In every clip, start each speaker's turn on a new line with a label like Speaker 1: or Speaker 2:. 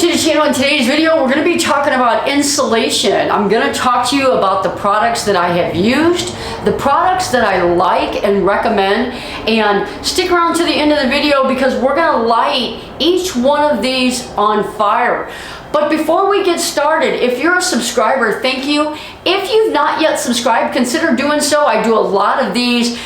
Speaker 1: to the channel. In today's video, we're going to be talking about insulation. I'm going to talk to you about the products that I have used, the products that I like and recommend, and stick around to the end of the video because we're going to light each one of these on fire. But before we get started, if you're a subscriber, thank you. If you've not yet subscribed, consider doing so. I do a lot of these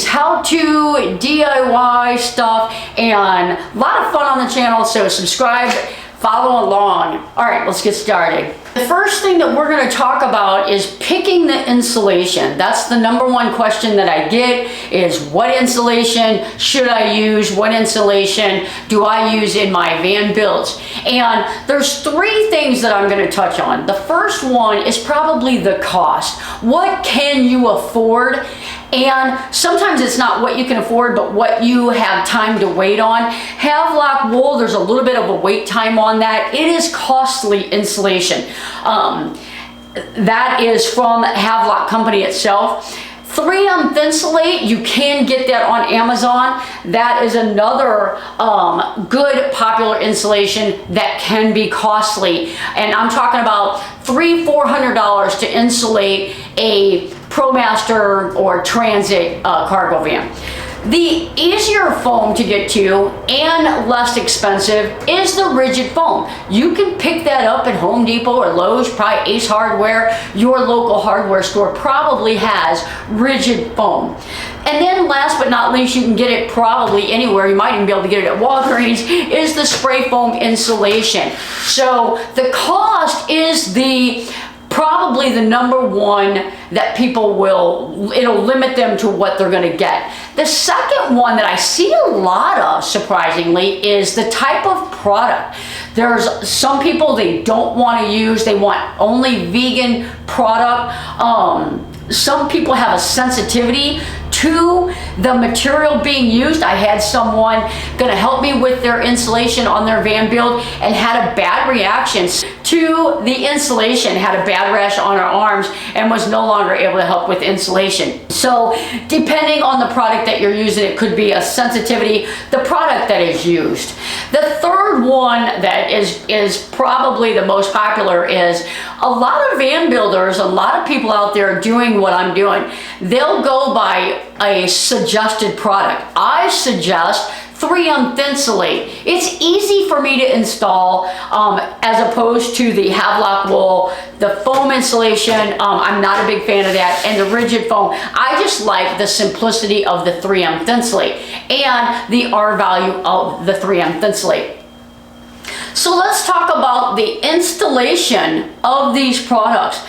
Speaker 1: how-to DIY stuff and a lot of fun on the channel, so subscribe, follow along. All right, let's get started. The first thing that we're going to talk about is picking the insulation. That's the number one question that I get is what insulation should I use? What insulation do I use in my van builds? And there's three things that I'm going to touch on. The first one is probably the cost. What can you afford? And sometimes it's not what you can afford, but what you have time to wait on. Havelock Wool, there's a little bit of a wait time on that. It is costly insulation. That is from Havelock company itself. 3M Thinsulate, you can get that on Amazon. That is another good popular insulation that can be costly. And I'm talking about $300–400 to insulate a ProMaster or Transit cargo van. The easier foam to get to and less expensive is the rigid foam. You can pick that up at Home Depot or Lowe's, probably Ace Hardware. Your local hardware store probably has rigid foam. And then last but not least, you can get it probably anywhere. You might even be able to get it at Walgreens, is the spray foam insulation. So the cost is probably the number one that people it'll limit them to what they're going to get. The second one that I see a lot of, surprisingly, is the type of product. There's some people they don't want to use, they want only vegan product. Some people have a sensitivity to the material being used. I had someone gonna help me with their insulation on their van build and had a bad reaction to the insulation, had a bad rash on her arms and was no longer able to help with insulation. So depending on the product that you're using, it could be a sensitivity, the product that is used. The third one that is probably the most popular is a lot of van builders, a lot of people out there doing what I'm doing. They'll go by a suggested product. I suggest 3M Thinsulate. It's easy for me to install as opposed to the Havelock Wool, the foam insulation. I'm not a big fan of that, and the rigid foam. I just like the simplicity of the 3M Thinsulate and the R value of the 3M Thinsulate. So let's talk about the installation of these products.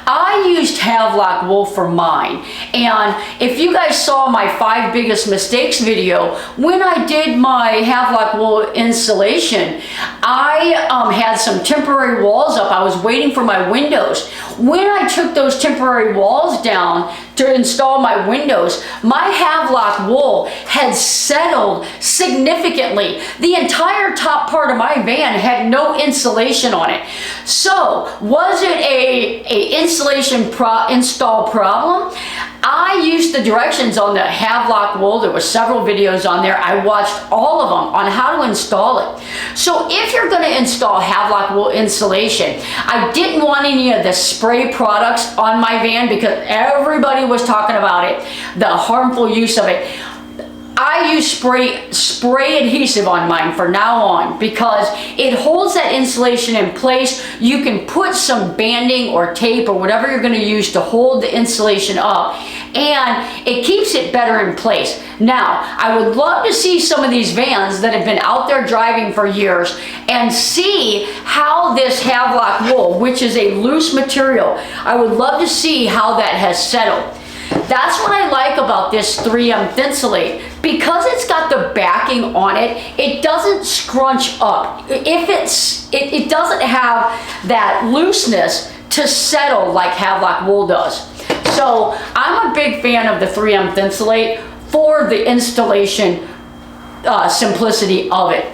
Speaker 1: I used Havelock Wool for mine, and if you guys saw my 5 biggest mistakes video, when I did my Havelock Wool installation, I had some temporary walls up. I was waiting for my windows. When I took those temporary walls down to install my windows, my Havelock Wool had settled significantly. The entire top part of my van had no insulation on it. So was it a insulation install problem? I used the directions on the Havelock Wool. There were several videos on there. I watched all of them on how to install it. So if you're going to install Havelock Wool insulation, I didn't want any of the spray products on my van because everybody was talking about it, the harmful use of it. I use spray adhesive on mine from now on because it holds that insulation in place. You can put some banding or tape or whatever you're going to use to hold the insulation up, and it keeps it better in place. Now, I would love to see some of these vans that have been out there driving for years and see how this Havelock Wool, which is a loose material, I would love to see how that has settled. That's what I like about this 3M Thinsulate. Because it's got the backing on it, it doesn't scrunch up. It doesn't have that looseness to settle like Havelock Wool does. So I'm a big fan of the 3M Thinsulate for the installation simplicity of it.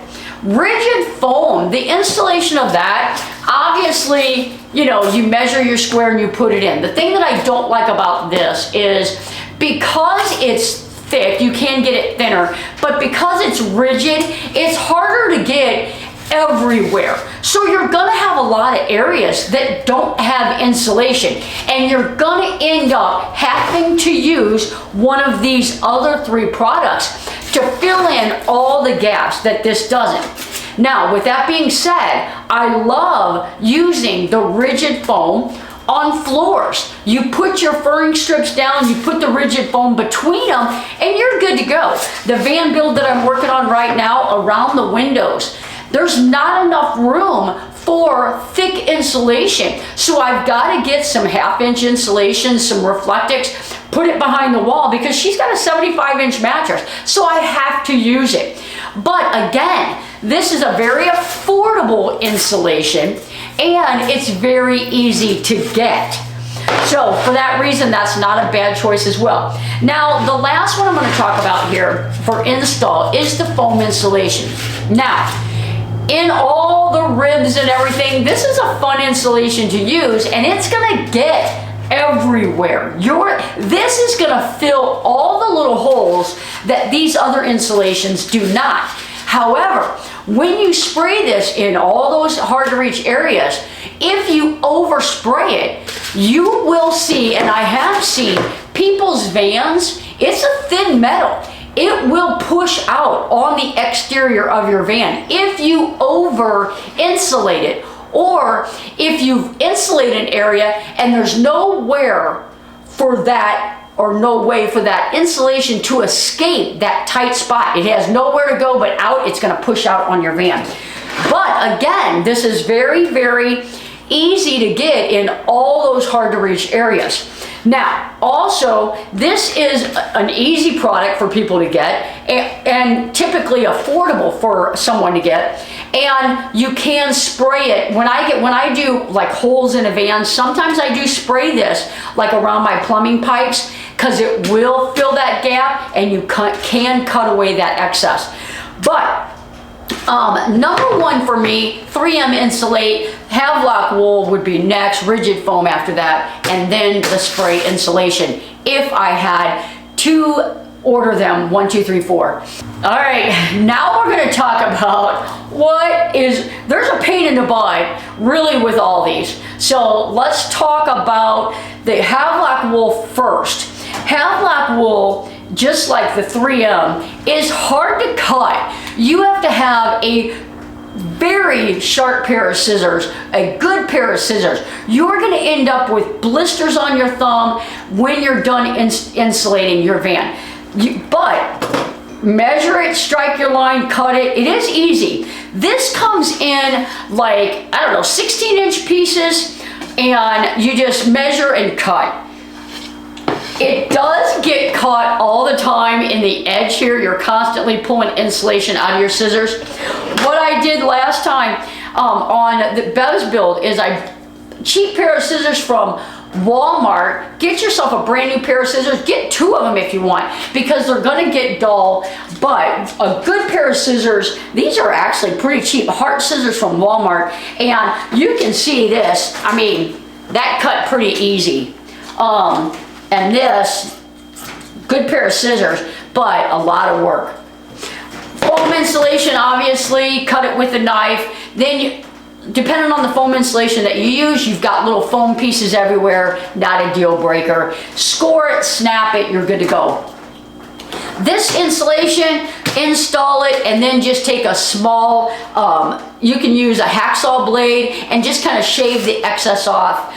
Speaker 1: Rigid foam, the installation of that, obviously, you know, you measure your square and you put it in. The thing that I don't like about this is because it's thick, you can get it thinner, but because it's rigid, it's harder to get everywhere. So you're gonna have a lot of areas that don't have insulation, and you're gonna end up having to use one of these other 3 products to fill in all the gaps that this doesn't. Now, with that being said, I love using the rigid foam on floors. You put your furring strips down, you put the rigid foam between them, and you're good to go. The van build that I'm working on right now around the windows, there's not enough room for thick insulation. So I've got to get some 1/2-inch insulation, some Reflectix, put it behind the wall because she's got a 75-inch mattress. So I have to use it. But again, this is a very affordable insulation and it's very easy to get. So for that reason, that's not a bad choice as well. Now, the last one I'm going to talk about here for install is the foam insulation. Now, in all the ribs and everything, this is a fun insulation to use, and it's gonna get everywhere. This is gonna fill all the little holes that these other insulations do not. However, when you spray this in all those hard to reach areas, if you overspray it, you will see, and I have seen, people's vans, it's a thin metal. It will push out on the exterior of your van if you over insulate it, or if you've insulated an area and there's nowhere for that, or no way for that insulation to escape that tight spot. It has nowhere to go but out. It's going to push out on your van. But again, this is very, very easy to get in all those hard to reach areas. Now, also, this is an easy product for people to get and typically affordable for someone to get. And you can spray it. When I do like holes in a van, sometimes I do spray this like around my plumbing pipes because it will fill that gap and you can cut away that excess. But number 1 for me, 3M Insulate, Havelock Wool would be next, rigid foam after that, and then the spray insulation if I had to order them 1, 2, 3, 4. All right, now we're going to talk about there's a pain in the butt really with all these. So let's talk about the Havelock Wool first. Havelock Wool, just like the 3M, is hard to cut. You have to have a very sharp pair of scissors, a good pair of scissors. You're going to end up with blisters on your thumb when you're done insulating your van. But measure it, strike your line, cut it. It is easy. This comes in like, I don't know, 16-inch pieces, and you just measure and cut. It does get caught all the time in the edge here. You're constantly pulling insulation out of your scissors. What I did last time on the Bev's build is cheap pair of scissors from Walmart. Get yourself a brand new pair of scissors. Get 2 of them if you want, because they're gonna get dull. But a good pair of scissors, these are actually pretty cheap, Heart scissors from Walmart. And you can see this, I mean, that cut pretty easy. And this, good pair of scissors, but a lot of work. Foam insulation, obviously, cut it with a knife. Then, depending on the foam insulation that you use, you've got little foam pieces everywhere, not a deal breaker. Score it, snap it, you're good to go. This insulation, install it, and then just take a small, you can use a hacksaw blade and just kind of shave the excess off.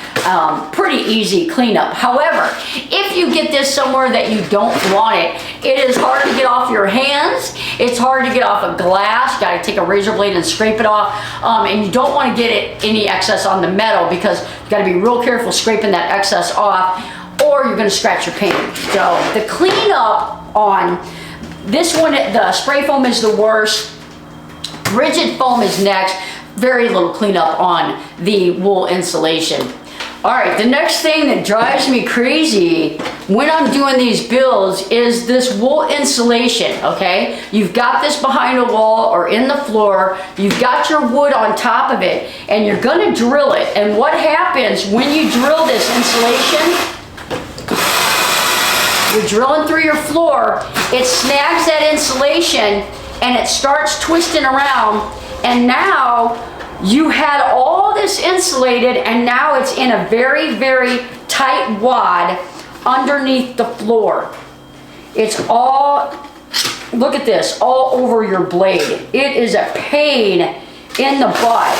Speaker 1: Pretty easy cleanup. However, if you get this somewhere that you don't want it, it is hard to get off your hands. It's hard to get off of glass. Got to take a razor blade and scrape it off. And you don't want to get any excess on the metal because you got to be real careful scraping that excess off, or you're going to scratch your paint. So the cleanup on this one, the spray foam is the worst. Rigid foam is next. Very little cleanup on the wool insulation. All right, the next thing that drives me crazy when I'm doing these builds is this wool insulation, okay? You've got this behind a wall or in the floor, you've got your wood on top of it, and you're gonna drill it. And what happens when you drill this insulation, you're drilling through your floor, it snags that insulation and it starts twisting around, And now you had all this insulated, and now it's in a very, very tight wad underneath the floor. It's all, look at this, all over your blade. It is a pain in the butt.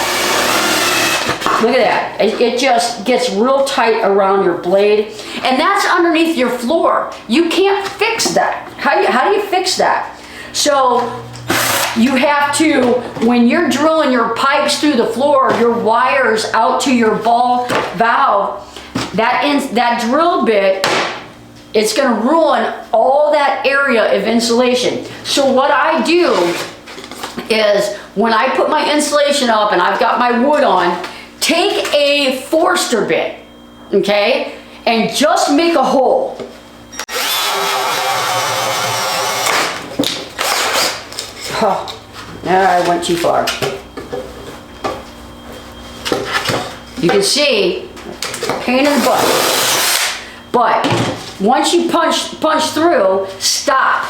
Speaker 1: Look at that. It just gets real tight around your blade. And that's underneath your floor. You can't fix that. How do you fix that? So you have to, when you're drilling your pipes through the floor, your wires out to your ball valve, that drill bit, it's going to ruin all that area of insulation. So what I do is when I put my insulation up and I've got my wood on, take a Forster bit, okay, and just make a hole. Oh, I went too far. You can see, pain in the butt. But once you punch through, stop.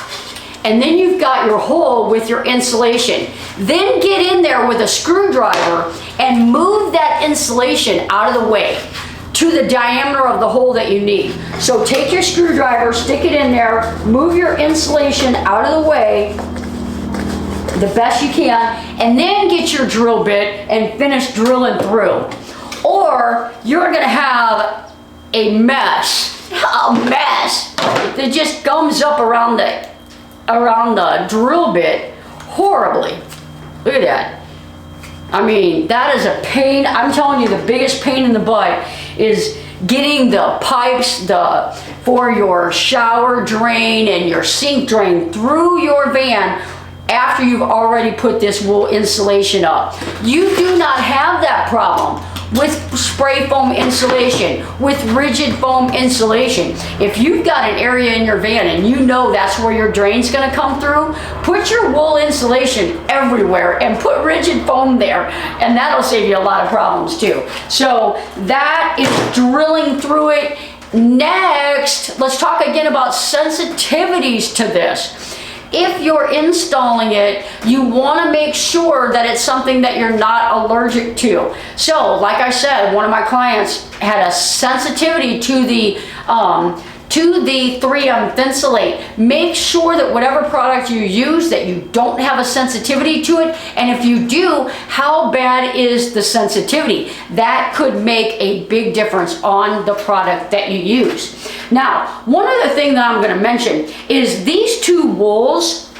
Speaker 1: And then you've got your hole with your insulation. Then get in there with a screwdriver and move that insulation out of the way to the diameter of the hole that you need. So take your screwdriver, stick it in there, move your insulation out of the way the best you can, and then get your drill bit and finish drilling through. Or you're gonna have a mess that just gums up around the drill bit horribly. Look at that. I mean, that is a pain. I'm telling you, the biggest pain in the butt is getting the pipes for your shower drain and your sink drain through your van after you've already put this wool insulation up. You do not have that problem with spray foam insulation, with rigid foam insulation. If you've got an area in your van and you know that's where your drain's gonna come through, put your wool insulation everywhere and put rigid foam there, and that'll save you a lot of problems too. So that is drilling through it. Next, let's talk again about sensitivities to this. If you're installing it, you want to make sure that it's something that you're not allergic to. So, like I said, one of my clients had a sensitivity to the 3M Thinsulate. Make sure that whatever product you use, that you don't have a sensitivity to it, and if you do, how bad is the sensitivity? That could make a big difference on the product that you use. Now, one other thing that I'm going to mention is these two wools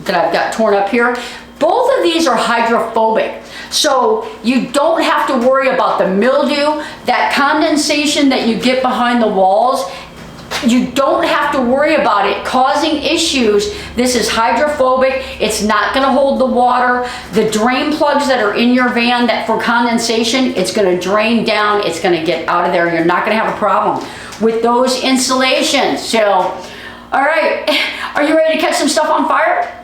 Speaker 1: that I've got torn up here, both of these are hydrophobic. So you don't have to worry about the mildew, that condensation that you get behind the walls. You don't have to worry about it causing issues. This is hydrophobic. It's not going to hold the water. The drain plugs that are in your van that for condensation, it's going to drain down. It's going to get out of there. You're not going to have a problem with those insulations. So, all right, are you ready to catch some stuff on fire?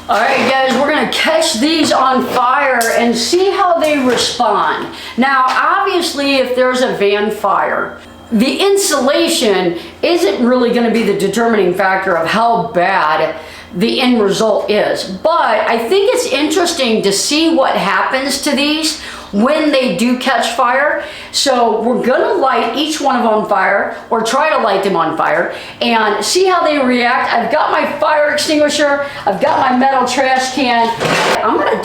Speaker 1: All right, guys, we're gonna catch these on fire and see how they respond. Now, obviously, if there's a van fire, the insulation isn't really gonna be the determining factor of how bad the end result is. But I think it's interesting to see what happens to these when they do catch fire. So we're gonna light each one of them on fire, or try to light them on fire, and see how they react. I've got my fire extinguisher, I've got my metal trash can. I'm gonna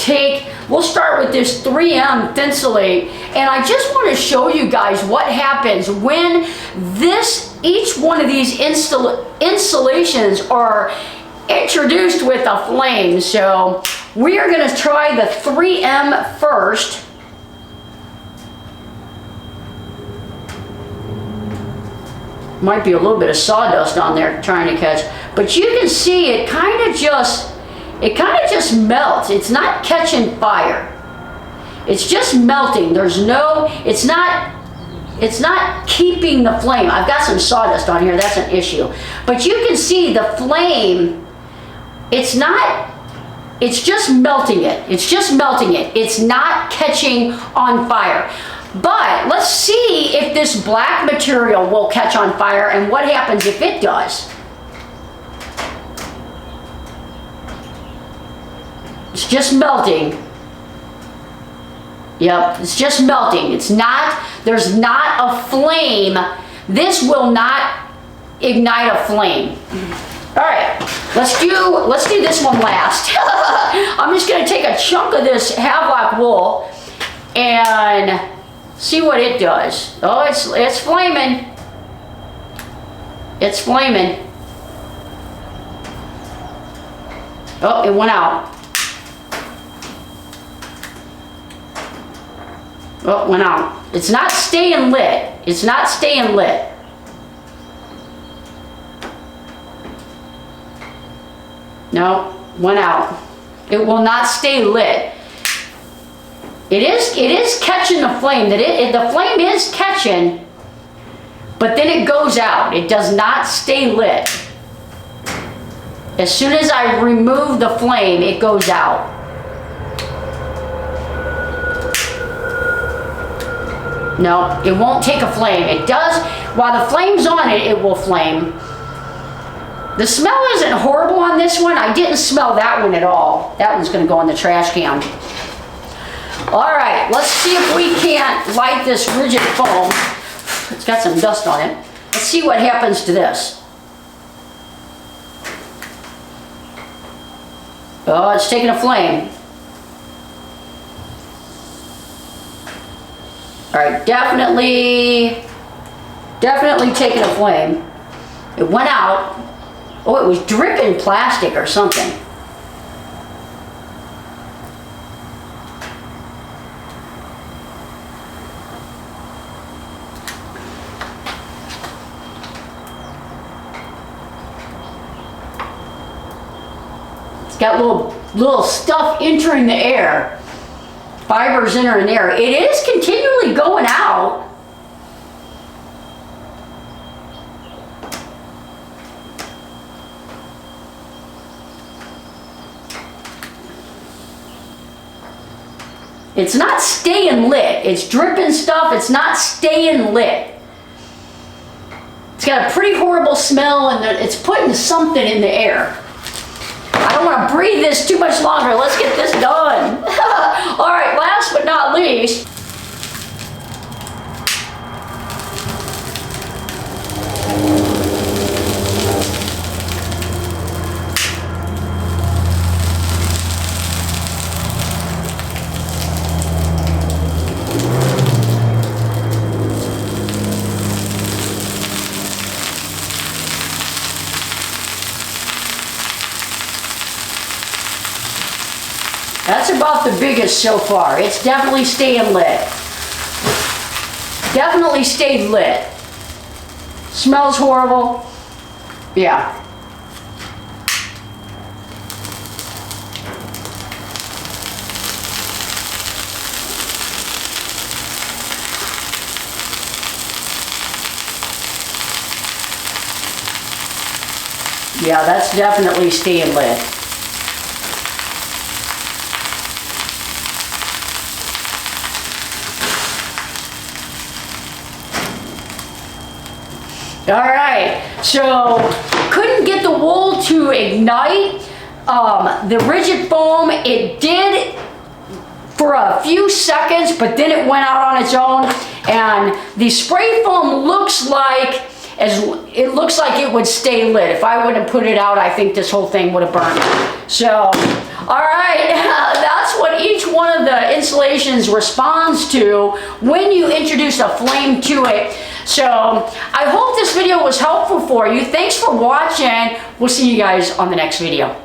Speaker 1: we'll start with this 3M Thinsulate, and I just wanna show you guys what happens when each one of these insulations are introduced with a flame. So we are gonna try the 3M first. Might be a little bit of sawdust on there trying to catch, but you can see it kind of just melts. It's not catching fire. It's just melting. It's not keeping the flame. I've got some sawdust on here, that's an issue. But you can see the flame, it's just melting it. It's not catching on fire. But let's see if this black material will catch on fire and what happens if it does. It's just melting. Yep, it's just melting. It's not, there's not a flame. This will not ignite a flame. All right, let's do this one last. I'm just gonna take a chunk of this Havelock wool and see what it does. Oh, it's flaming. It's flaming. Oh, it went out. Oh, it went out. It's not staying lit. It's not staying lit. No, went out. It will not stay lit. It is catching the flame. The flame is catching, but then it goes out. It does not stay lit. As soon as I remove the flame, it goes out. No, it won't take a flame. It does, while the flame's on it, it will flame. The smell isn't horrible on this one. I didn't smell that one at all. That one's gonna go in the trash can. All right, let's see if we can't light this rigid foam. It's got some dust on it. Let's see what happens to this. Oh, it's taking a flame. All right, definitely taking a flame. It went out. Oh, it was dripping plastic or something. It's got little stuff entering the air. Fibers entering the air. It is continually going out. It's not staying lit. It's dripping stuff. It's not staying lit. It's got a pretty horrible smell, and it's putting something in the air. I don't want to breathe this too much longer. Let's get this done. All right, last but not least, that's about the biggest so far. It's definitely staying lit. Definitely stayed lit. Smells horrible. Yeah. Yeah, that's definitely staying lit. All right, so couldn't get the wool to ignite. The rigid foam, it did for a few seconds, but then it went out on its own. And the spray foam looks like it would stay lit. If I would have put it out, I think this whole thing would have burned. So, all right, that's what each one of the insulations responds to when you introduce a flame to it. So I hope this video was helpful for you. Thanks for watching. We'll see you guys on the next video.